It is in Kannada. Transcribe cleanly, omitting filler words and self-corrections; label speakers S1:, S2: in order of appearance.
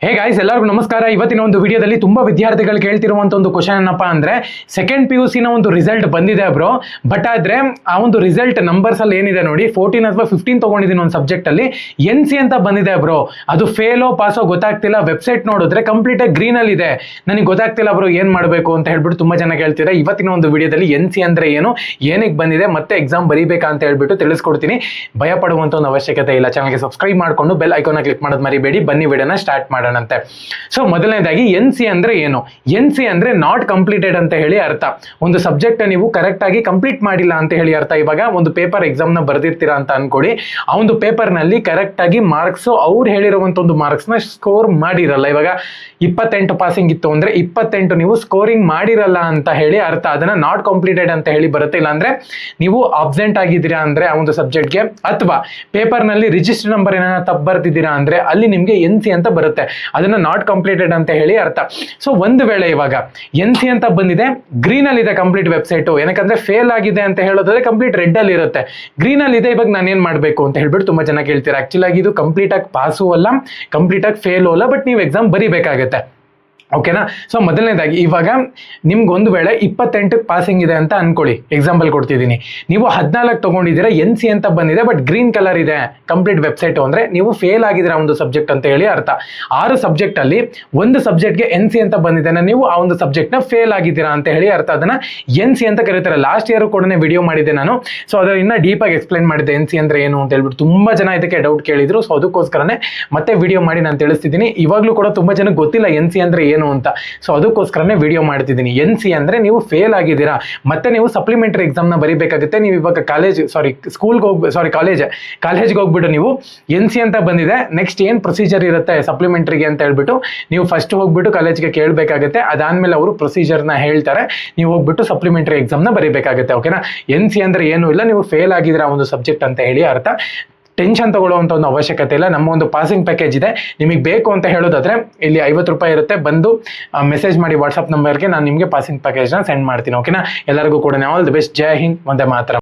S1: ಹೇ ಗಾಯ್ಸ್, ಎಲ್ಲರಿಗೂ ನಮಸ್ಕಾರ. ಇವತ್ತಿನ ಒಂದು ವಿಡಿಯೋದಲ್ಲಿ ತುಂಬಾ ವಿದ್ಯಾರ್ಥಿಗಳು ಕೇಳ್ತಿರುವಂತ ಒಂದು ಕ್ವಶನ್ ಏನಪ್ಪಾ ಅಂದ್ರೆ, ಸೆಕೆಂಡ್ PUC ನ ಒಂದು ರಿಸಲ್ಟ್ ಬಂದಿದೆ ಬ್ರೋ. ಬಟ್ ಆದ್ರೆ ಆ ಒಂದು ರಿಸಲ್ಟ್ ನಂಬರ್ಸ್ ಅಲ್ಲಿ ಏನಿದೆ ನೋಡಿ, 14 ಅಥವಾ 15 ತಗೊಂಡಿದ್ದೀನಿ ಒಂದು ಸಬ್ಜೆಕ್ಟ್ ಅಲ್ಲಿ. NC ಅಂತ ಬಂದಿದೆ ಬ್ರೋ. ಅದು ಫೇಲೋ ಪಾಸೋ ಗೊತ್ತಾಗ್ತಿಲ್ಲ. ವೆಬ್ಸೈಟ್ ನೋಡಿದ್ರೆ ಕಂಪ್ಲೀಟ್ ಆಗಿ ಗ್ರೀನ್ ಅಲ್ಲಿ ಇದೆ. ನನಗೆ ಗೊತ್ತಾಗ್ತಿಲ್ಲ ಬ್ರೋ, ಏನ್ ಮಾಡಬೇಕು ಅಂತ ಹೇಳ್ಬಿಟ್ಟು ತುಂಬಾ ಜನ ಕೇಳ್ತೀರಾ. ಇವತ್ತಿನ ಒಂದು ವಿಡಿಯೋದಲ್ಲಿ NC ಅಂದ್ರೆ ಏನು, ಏನಕ್ಕೆ ಬಂದಿದೆ, ಮತ್ತೆ ಎಕ್ಸಾಮ್ ಬರೀಬೇಕಾ ಅಂತ ಹೇಳ್ಬಿಟ್ಟು ತಿಳಿಸ್ಕೊಡ್ತೀನಿ. ಭಯ ಪಡುವಂತ ಒಂದು ಅವಶ್ಯಕತೆ ಇಲ್ಲ. ಚಾನಲ್ಗೆ ಸಬ್ಸ್ಕ್ರೈಬ್ ಮಾಡ್ಕೊಂಡು ಬೆಲ್ ಐಕಾನ್ ಕ್ಲಿಕ್ ಮಾಡೋದು ಮರಿಬೇಡಿ. ಬನ್ನಿ ವಿಡಿಯೋನ ಸ್ಟಾರ್ಟ್ ಮಾಡೋಣ. ಸೊ ಮೊದಲನೇದಾಗಿ NC ಅಂದ್ರೆ ಏನು? NC ಅಂದ್ರೆ ನಾಟ್ ಕಂಪ್ಲೀಟೆಡ್ ಅಂತ ಹೇಳಿ ಅರ್ಥ. ಒಂದು ಸಬ್ಜೆಕ್ಟ್ ನೀವು ಕರೆಕ್ಟ್ ಆಗಿ ಕಂಪ್ಲೀಟ್ ಮಾಡಿಲ್ಲ ಅಂತ ಹೇಳಿ ಅರ್ಥ. ಇವಾಗ ಒಂದು ಪೇಪರ್ ಎಕ್ಸಾಮ್ ನ ಬರ್ದಿರ್ತೀರಾ ಅಂತ ಅನ್ಕೊಡಿ. ಆ ಒಂದು ಪೇಪರ್ ನಲ್ಲಿ ಕರೆಕ್ಟ್ ಆಗಿ ಮಾರ್ಕ್ಸ್ ಅವ್ರು ಹೇಳಿರುವಂತ ಒಂದು ಮಾರ್ಕ್ಸ್ ನ ಸ್ಕೋರ್ ಮಾಡಿರಲ್ಲ. ಇವಾಗ 28 ಪಾಸಿಂಗ್ ಇತ್ತು ಅಂದ್ರೆ 28 ನೀವು ಸ್ಕೋರಿಂಗ್ ಮಾಡಿರಲ್ಲ ಅಂತ ಹೇಳಿ ಅರ್ಥ. ಅದನ್ನ ನಾಟ್ ಕಂಪ್ಲೀಟೆಡ್ ಅಂತ ಹೇಳಿ ಬರುತ್ತೆ. ಇಲ್ಲ ಅಂದ್ರೆ ನೀವು ಅಬ್ಸೆಂಟ್ ಆಗಿದ್ದೀರಾ ಅಂದ್ರೆ ಆ ಒಂದು ಸಬ್ಜೆಕ್ಟ್ಗೆ, ಅಥವಾ ಪೇಪರ್ ನಲ್ಲಿ ರಿಜಿಸ್ಟರ್ ನಂಬರ್ ಏನಾರ ತಪ್ಪು ಬರ್ತಿದ್ದೀರಾ ಅಂದ್ರೆ ಅಲ್ಲಿ ನಿಮ್ಗೆ NC ಅಂತ ಬರುತ್ತೆ. ಅದನ್ನ ನಾಟ್ ಕಂಪ್ಲೀಟೆಡ್ ಅಂತ ಹೇಳಿ ಅರ್ಥ. ಸೊ ಒಂದು ವೇಳೆ ಇವಾಗ NC ಅಂತ ಬಂದಿದೆ, ಗ್ರೀನ್ ಅಲ್ಲಿ ಇದೆ ಕಂಪ್ಲೀಟ್ ವೆಬ್ಸೈಟ್. ಏನಕ್ಕಂದ್ರೆ ಫೇಲ್ ಆಗಿದೆ ಅಂತ ಹೇಳೋದಾದ್ರೆ ಕಂಪ್ಲೀಟ್ ರೆಡ್ ಅಲ್ಲಿ ಇರುತ್ತೆ. ಗ್ರೀನ್ ಅಲ್ಲಿ ಇದೆ, ಇವಾಗ ನಾನು ಏನ್ ಮಾಡ್ಬೇಕು ಅಂತ ಹೇಳ್ಬಿಟ್ಟು ತುಂಬಾ ಜನ ಕೇಳ್ತೀರಾ. ಆಕ್ಚುಲ್ ಆಗಿ ಇದು ಕಂಪ್ಲೀಟ್ ಆಗಿ ಪಾಸು ಅಲ್ಲ, ಕಂಪ್ಲೀಟ್ ಆಗಿ ಫೇಲು ಅಲ್ಲ, ಬಟ್ ನೀವು ಎಕ್ಸಾಮ್ ಬರೀಬೇಕಾಗತ್ತೆ. ಓಕೆನಾ? ಸೊ ಮೊದಲನೇದಾಗಿ ಇವಾಗ ನಿಮ್ಗೆ ಒಂದು ವೇಳೆ 28 ಪಾಸಿಂಗ್ ಇದೆ ಅಂತ ಅನ್ಕೊಳ್ಳಿ. ಎಕ್ಸಾಂಪಲ್ ಕೊಡ್ತಿದ್ದೀನಿ. ನೀವು 14 ತಗೊಂಡಿದ್ದೀರಾ, NC ಅಂತ ಬಂದಿದೆ, ಬಟ್ ಗ್ರೀನ್ ಕಲರ್ ಇದೆ ಕಂಪ್ಲೀಟ್ ವೆಬ್ಸೈಟ್ ಅಂದ್ರೆ ನೀವು ಫೇಲ್ ಆಗಿದ್ದೀರಾ ಒಂದು ಸಬ್ಜೆಕ್ಟ್ ಅಂತ ಹೇಳಿ ಅರ್ಥ. 6 ಸಬ್ಜೆಕ್ಟ್ ಅಲ್ಲಿ ಒಂದು ಸಬ್ಜೆಕ್ಟ್ಗೆ NC ಅಂತ ಬಂದಿದೆ, ನೀವು ಆ ಒಂದು ಸಬ್ಜೆಕ್ಟ್ ನ ಫೇಲ್ ಆಗಿದ್ದೀರಾ ಅಂತ ಹೇಳಿ ಅರ್ಥ. ಅದನ್ನ NC ಅಂತ ಕರೀತಾರೆ. ಲಾಸ್ಟ್ ಇಯರ್ ಕೂಡ ವಿಡಿಯೋ ಮಾಡಿದ್ದೆ ನಾನು. ಸೊ ಅದರ ಇನ್ನ ಡೀಪ್ ಆಗಿ ಎಕ್ಸ್ಪ್ಲೈನ್ ಮಾಡಿದ್ದೆ NC ಅಂದ್ರೆ ಏನು ಅಂತ ಹೇಳ್ಬಿಟ್ಟು. ತುಂಬಾ ಜನ ಇದಕ್ಕೆ ಡೌಟ್ ಕೇಳಿದ್ರು. ಸೊ ಅದಕ್ಕೋಸ್ಕರನೇ ಮತ್ತೆ ವಿಡಿಯೋ ಮಾಡಿ ನಾನು ತಿಳಿಸ್ತಿದ್ದೀನಿ. ಇವಾಗ್ಲೂ ಕೂಡ ತುಂಬಾ ಜನ ಗೊತ್ತಿಲ್ಲ NC ಅಂದ್ರೆ ಏನು ಅಂತ. ಸೊ ಅದಕ್ಕೋಸ್ಕರನೇ ವಿಡಿಯೋ ಮಾಡ್ತಿದ್ದೀನಿ. NC ಅಂದ್ರೆ ನೀವು ಫೇಲ್ ಆಗಿದ್ದೀರಾ, ಮತ್ತೆ ನೀವು ಸಪ್ಲಿಮೆಂಟರಿ ಎಕ್ಸಾಮ್ ನ ಬರೀಬೇಕಾಗುತ್ತೆ. ನೀವು ಇವಾಗ ಕಾಲೇಜ್ಗೆ ಹೋಗ್ಬಿಟ್ಟು ನೀವು NC ಅಂತ ಬಂದಿದೆ, ನೆಕ್ಸ್ಟ್ ಏನ್ ಪ್ರೊಸೀಜರ್ ಇರುತ್ತೆ ಸಪ್ಲಿಮೆಂಟರಿಗೆ ಅಂತ ಹೇಳ್ಬಿಟ್ಟು ನೀವು ಫಸ್ಟ್ ಹೋಗ್ಬಿಟ್ಟು ಕಾಲೇಜ್ಗೆ ಕೇಳಬೇಕಾಗುತ್ತೆ. ಅದಾದ್ಮೇಲೆ ಅವರು ಪ್ರೊಸೀಜರ್ ನ ಹೇಳ್ತಾರೆ. ನೀವು ಹೋಗ್ಬಿಟ್ಟು ಸಪ್ಲಿಮೆಂಟರಿ ಎಕ್ಸಾಮ್ ನ ಬರೀಬೇಕಾಗುತ್ತೆ. ಓಕೆನಾ? NC ಅಂದ್ರೆ ಏನು ಇಲ್ಲ, ನೀವು ಫೇಲ್ ಆಗಿದ್ದೀರಾ ಒಂದು ಸಬ್ಜೆಕ್ಟ್ ಅಂತ ಹೇಳಿ ಅರ್ಥ. ಟೆನ್ಷನ್ ತಗೊಳ್ಳುವಂತ ಒಂದು ಅವಶ್ಯಕತೆ ಇಲ್ಲ. ನಮ್ಮ ಒಂದು ಪಾಸಿಂಗ್ ಪ್ಯಾಕೇಜ್ ಇದೆ. ನಿಮಗೆ ಬೇಕು ಅಂತ ಹೇಳೋದಾದ್ರೆ ಇಲ್ಲಿ 50 ರೂಪಾಯಿ ಇರುತ್ತೆ. ಬಂದು ಮೆಸೇಜ್ ಮಾಡಿ ವಾಟ್ಸ್ಆಪ್ ನಂಬರ್ಗೆ, ನಾನು ನಿಮಗೆ ಪಾಸಿಂಗ್ ಪ್ಯಾಕೇಜ್ ನ ಸೆಂಡ್ ಮಾಡ್ತೀನಿ. ಓಕೆನಾ? ಎಲ್ಲರಿಗೂ ಕೂಡ all the best. Jai Hind, Vande Mataram.